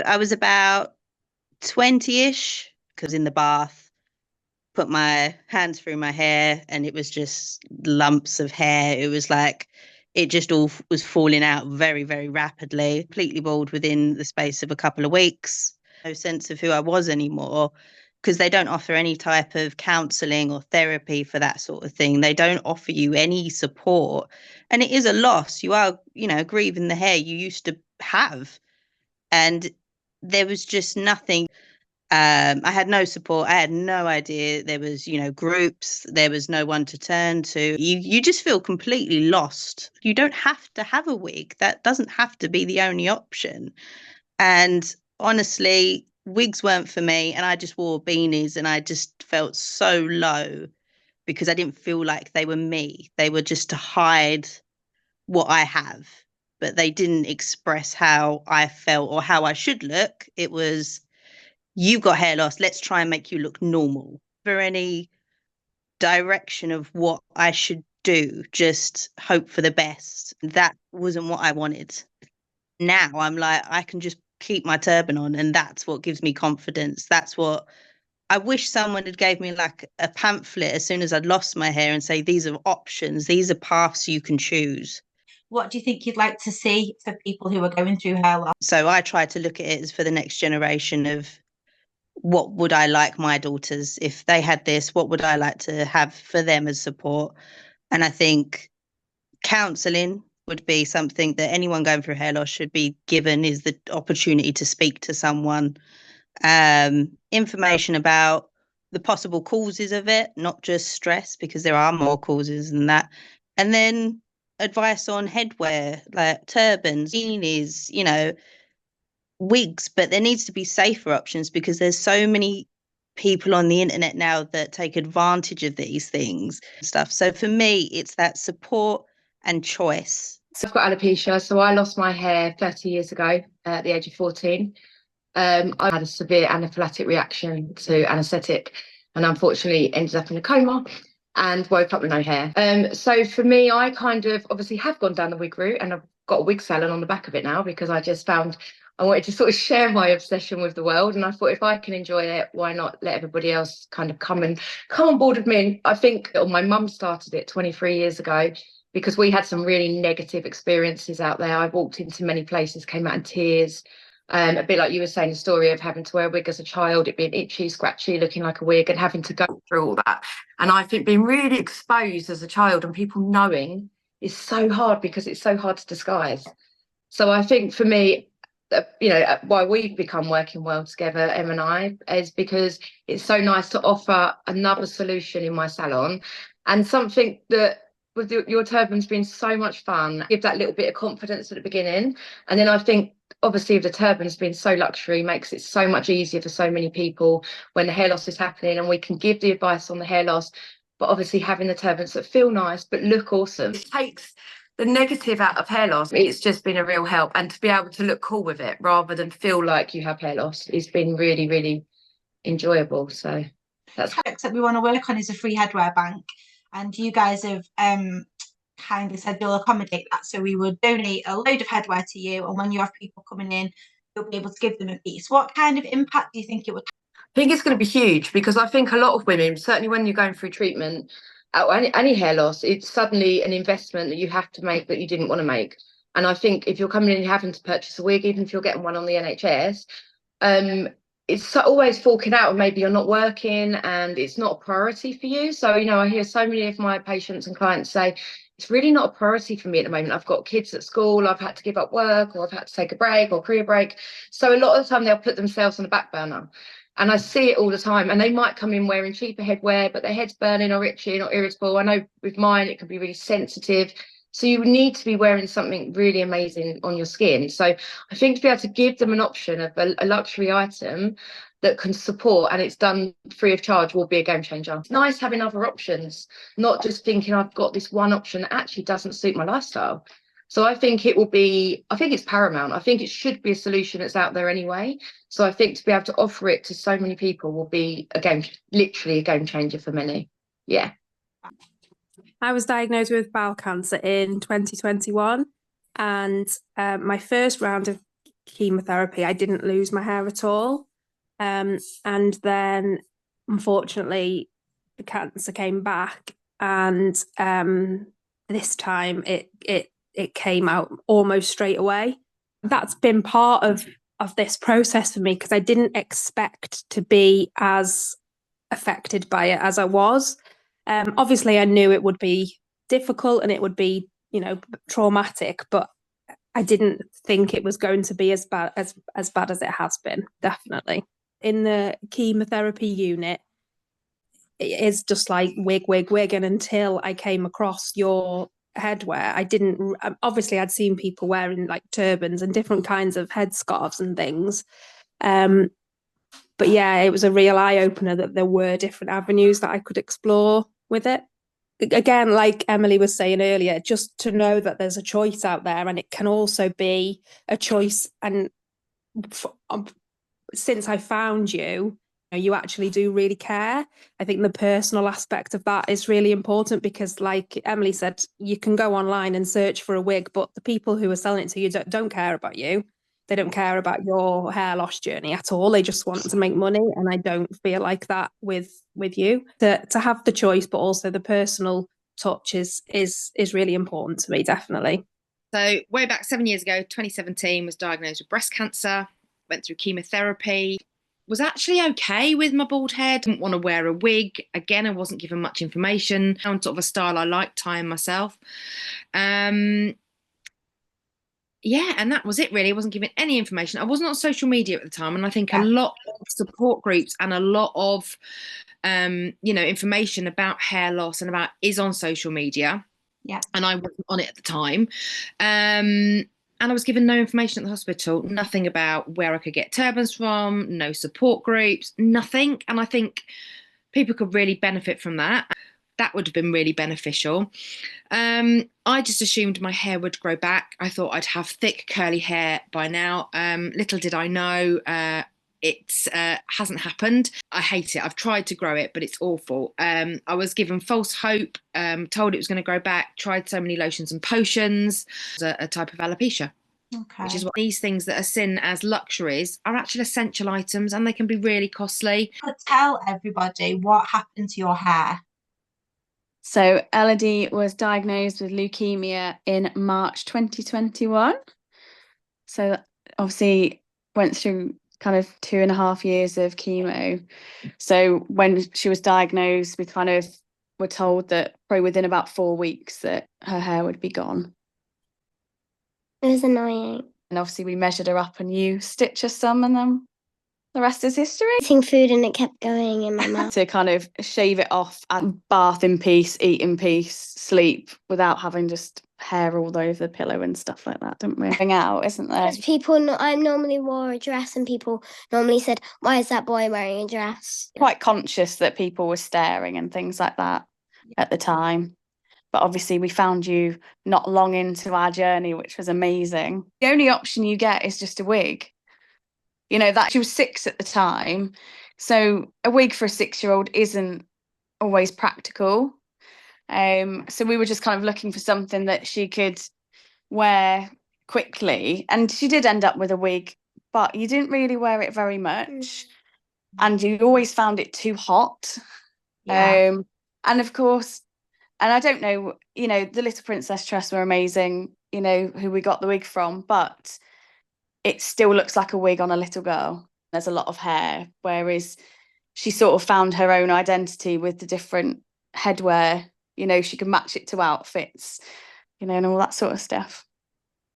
I was about 20-ish, because in the bath, put my hands through my hair and it was just lumps of hair. It was like it just all was falling out very, very rapidly, completely bald within the space of a couple of weeks. No sense of who I was anymore because they don't offer any type of counseling or therapy for that sort of thing. They don't offer you any support. And it is a loss. You are, grieving the hair you used to have. And there was just nothing. I had no support. I had no idea there was, groups. There was no one to turn to. You just feel completely lost. You don't have to have a wig. That doesn't have to be the only option. And honestly, wigs weren't for me. And I just wore beanies and I just felt so low because I didn't feel like they were me. They were just to hide what I have, but they didn't express how I felt or how I should look. It was, you've got hair loss, let's try and make you look normal. For any direction of what I should do, just hope for the best. That wasn't what I wanted. Now I'm like, I can just keep my turban on, and that's what gives me confidence. That's what I wish someone had gave me, like a pamphlet as soon as I'd lost my hair, and say, these are options, these are paths you can choose. What do you think you'd like to see for people who are going through hair loss? So I try to look at it as for the next generation of, what would I like my daughters, if they had this, what would I like to have for them as support? And I think counselling would be something that anyone going through hair loss should be given, is the opportunity to speak to someone. Information about the possible causes of it, not just stress, because there are more causes than that. And then advice on headwear, like turbans, beanies, wigs, but there needs to be safer options because there's so many people on the internet now that take advantage of these things and stuff. So for me, it's that support and choice. So I've got alopecia, so I lost my hair 30 years ago at the age of 14. I had a severe anaphylactic reaction to anaesthetic and unfortunately ended up in a coma and woke up with no hair. So for me, I kind of obviously have gone down the wig route, and I've got a wig salon on the back of it now because I just found I wanted to sort of share my obsession with the world. And I thought, if I can enjoy it, why not let everybody else kind of come on board with me? And I think my mum started it 23 years ago because we had some really negative experiences out there. I walked into many places, came out in tears. A bit like you were saying, the story of having to wear a wig as a child, it being itchy, scratchy, looking like a wig, and having to go through all that. And I think being really exposed as a child and people knowing is so hard because it's so hard to disguise. So I think for me, why we've become working well together, Em and I, is because it's so nice to offer another solution in my salon, and something that with your turban's been so much fun, give that little bit of confidence at the beginning. And then I think obviously the turban's been so luxury, makes it so much easier for so many people when the hair loss is happening, and we can give the advice on the hair loss, but obviously having the turbans that feel nice but look awesome. It takes the negative out of hair loss. It's just been a real help, and to be able to look cool with it rather than feel like you have hair loss, it's been really, really enjoyable. So that's that we want to work on is a free headwear bank, and you guys have kind of said you'll accommodate that. So we would donate a load of headwear to you, and when you have people coming in, you'll be able to give them a piece. What kind of impact do you think it would have? I think it's going to be huge, because I think a lot of women, certainly when you're going through treatment, any hair loss, it's suddenly an investment that you have to make that you didn't want to make. And I think if you're coming in and having to purchase a wig, even if you're getting one on the NHS, it's always forking out, and maybe you're not working and it's not a priority for you. So, I hear so many of my patients and clients say, it's really not a priority for me at the moment. I've got kids at school, I've had to give up work, or I've had to take a break or career break. So a lot of the time they'll put themselves on the back burner. And I see it all the time. And they might come in wearing cheaper headwear, but their head's burning or itching or irritable. I know with mine, it can be really sensitive. So you need to be wearing something really amazing on your skin. So I think to be able to give them an option of a luxury item that can support, and it's done free of charge, will be a game changer. It's nice having other options, not just thinking I've got this one option that actually doesn't suit my lifestyle. So I think it's paramount. I think it should be a solution that's out there anyway. So I think to be able to offer it to so many people will be literally a game changer for many. Yeah. I was diagnosed with bowel cancer in 2021, and my first round of chemotherapy, I didn't lose my hair at all. And then, unfortunately, the cancer came back, and this time it came out almost straight away. That's been part of this process for me, because I didn't expect to be as affected by it as I was. Obviously, I knew it would be difficult and it would be, traumatic, but I didn't think it was going to be as bad as it has been, definitely. In the chemotherapy unit, it is just like wig. And until I came across your headwear, I didn't, obviously I'd seen people wearing like turbans and different kinds of headscarves and things. But yeah, it was a real eye-opener that there were different avenues that I could explore with it. Again, like Emily was saying earlier, just to know that there's a choice out there, and it can also be a choice. And since I found you, you actually do really care. I think the personal aspect of that is really important, because like Emily said, you can go online and search for a wig, but the people who are selling it to you don't care about you. They don't care about your hair loss journey at all. They just want to make money. And I don't feel like that with you. To have the choice, but also the personal touch is really important to me, definitely. So way back 7 years ago, 2017, was diagnosed with breast cancer, went through chemotherapy, was actually okay with my bald hair, didn't want to wear a wig. Again, I wasn't given much information, found sort of a style I liked, tying myself. Yeah, and that was it really. I wasn't given any information. I wasn't on social media at the time, and I think a lot of support groups and a lot of information about hair loss and about is on social media. Yeah. And I wasn't on it at the time. And I was given no information at the hospital, nothing about where I could get turbans from, no support groups, nothing. And I think people could really benefit from that. That would have been really beneficial. I just assumed my hair would grow back. I thought I'd have thick curly hair by now. Little did I know it hasn't happened. I hate it. I've tried to grow it, but it's awful. I was given false hope, told it was going to grow back, tried so many lotions and potions. It's a type of alopecia. Okay. Which is what these things that are seen as luxuries are actually essential items, and they can be really costly. Tell everybody what happened to your hair. So Elodie was diagnosed with leukemia in March 2021. So obviously went through kind of 2.5 years of chemo. So when she was diagnosed, we kind of were told that probably within about 4 weeks that her hair would be gone. It was annoying. And obviously we measured her up and you stitched her some, and then the rest is history. Eating food and it kept going in my mouth. To kind of shave it off and bath in peace, eat in peace, sleep without having just hair all over the pillow and stuff like that, didn't we? Hang out, isn't there? Because people, I normally wore a dress and people normally said, why is that boy wearing a dress? Quite conscious that people were staring and things like that at the time. But obviously we found you not long into our journey, which was amazing. The only option you get is just a wig. You know, that she was 6 at the time. So a wig for a 6-year-old isn't always practical. So we were just kind of looking for something that she could wear quickly. And she did end up with a wig, but you didn't really wear it very much. And you always found it too hot. Yeah. And of course, and I don't know, the Little Princess Trust were amazing, who we got the wig from, but it still looks like a wig on a little girl. There's a lot of hair, whereas she sort of found her own identity with the different headwear. She could match it to outfits, and all that sort of stuff.